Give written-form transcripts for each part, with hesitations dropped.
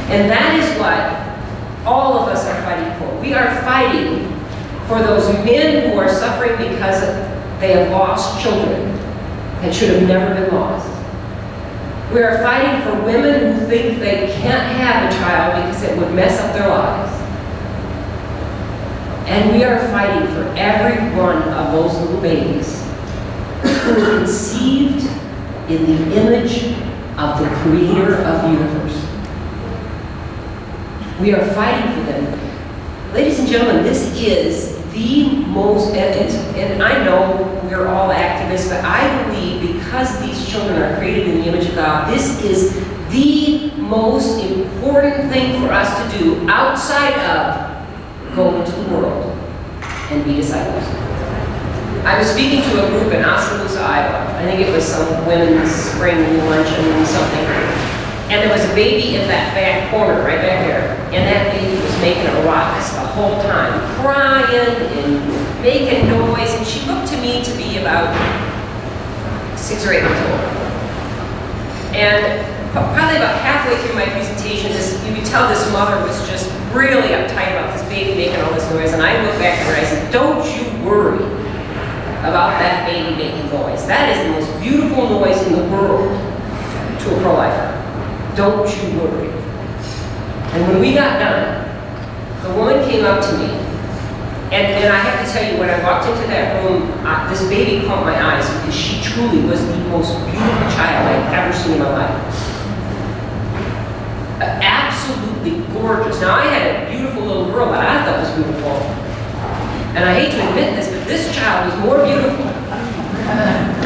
And that is what all of us are fighting for. We are fighting for those men who are suffering because they have lost children that should have never been lost. We are fighting for women who think they can't have a child because it would mess up their lives. And we are fighting for every one of those little babies who were conceived in the image of the Creator of the universe. We are fighting for them. Ladies and gentlemen, this is the most, and I know we're all activists, but I believe because these children are created in the image of God, this is the most important thing for us to do outside of go into the world and be disciples. I was speaking to a group in Oskaloosa, Iowa. I think it was some women's spring luncheon or something. And there was a baby in that back corner, right back there. And that baby was making a ruckus the whole time, crying and making noise. And she looked to me to be about 6 or 8 months old. And probably about halfway through my presentation, you could tell this mother was just really uptight about this baby making all this noise. And I looked back at her and I said, don't you worry about that baby making noise. That is the most beautiful noise in the world to a pro-lifer. Don't you worry. And when we got done, the woman came up to me, and I have to tell you, when I walked into that room, this baby caught my eyes because she truly was the most beautiful child I've ever seen in my life. Absolutely gorgeous. Now, I had a beautiful little girl that I thought was beautiful. And I hate to admit this, but this child was more beautiful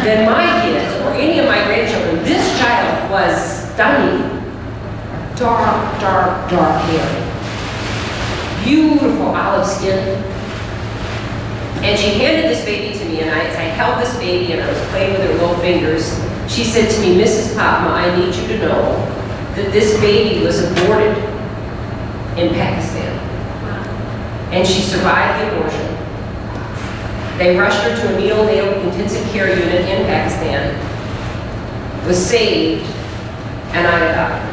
than my kids or any of my grandchildren. This child was stunning. Dark, dark, dark hair. Beautiful olive skin. And she handed this baby to me, and as I held this baby and I was playing with her little fingers, she said to me, Mrs. Popma, I need you to know that this baby was aborted in Pakistan. And she survived the abortion. They rushed her to a neonatal intensive care unit in Pakistan, was saved, and I adopted her.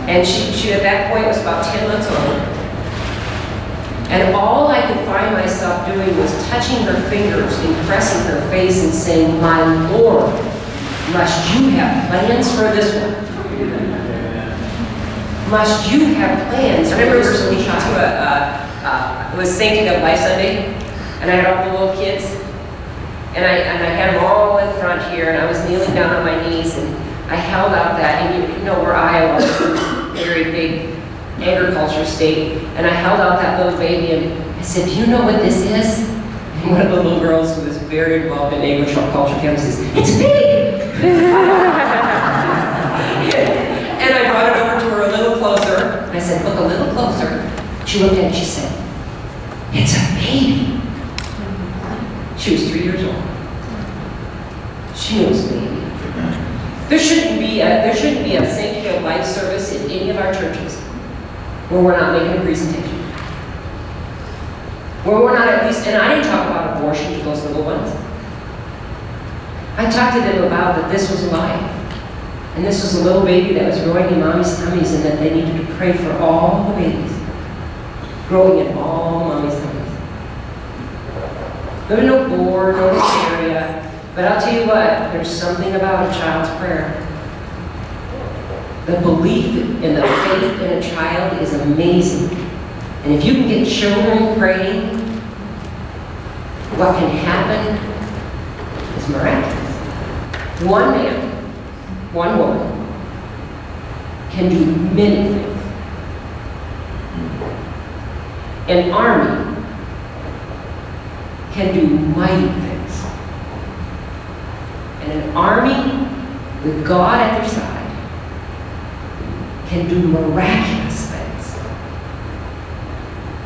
And she at that point was about 10 months old. And all I could find myself doing was touching her fingers and pressing her face and saying, my Lord, must you have plans for this one? Must you have plans? I remember speaking to it was Sanctity of Life Sunday, and I had all the little kids, and I had them all in front here, and I was kneeling down on my knees, and I held out that, and you know where Iowa is a very big agriculture state, and I held out that little baby, and I said, do you know what this is? And one of the little girls who was very involved in agriculture came and says, it's a pig! And I brought it over to her a little closer, and I said, look a little closer. She looked at it and she said, it's a baby. She was 3 years old. She knew it was a baby. There shouldn't be a Sanctity of Life service in any of our churches where we're not making a presentation. Where we're not at least, and I didn't talk about abortion to those little ones. I talked to them about that this was life. And this was a little baby that was growing in mommy's tummies, and that they needed to pray for all the babies growing in all mommy's tummies. There was no board, no hysteria, but I'll tell you what, there's something about a child's prayer. The belief and the faith in a child is amazing. And if you can get children praying, what can happen is miraculous. One man, one woman can do many things. An army can do mighty things. And an army with God at their side can do miraculous things.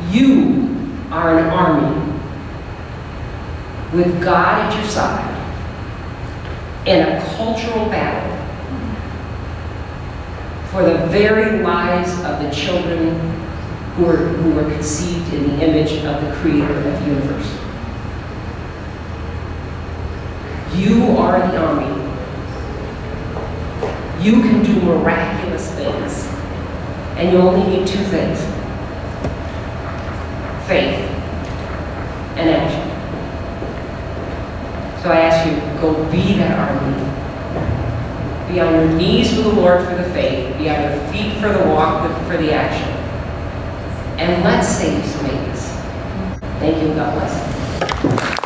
You are an army with God at your side in a cultural battle for the very lives of the children who were conceived in the image of the Creator of the universe. You are the army. You can do miraculous things. And you only need two things: faith and action. So I ask you, go be that army. Be on your knees with the Lord for the faith. Be on your feet for the walk, for the action. And let's save some babies. Thank you. God bless.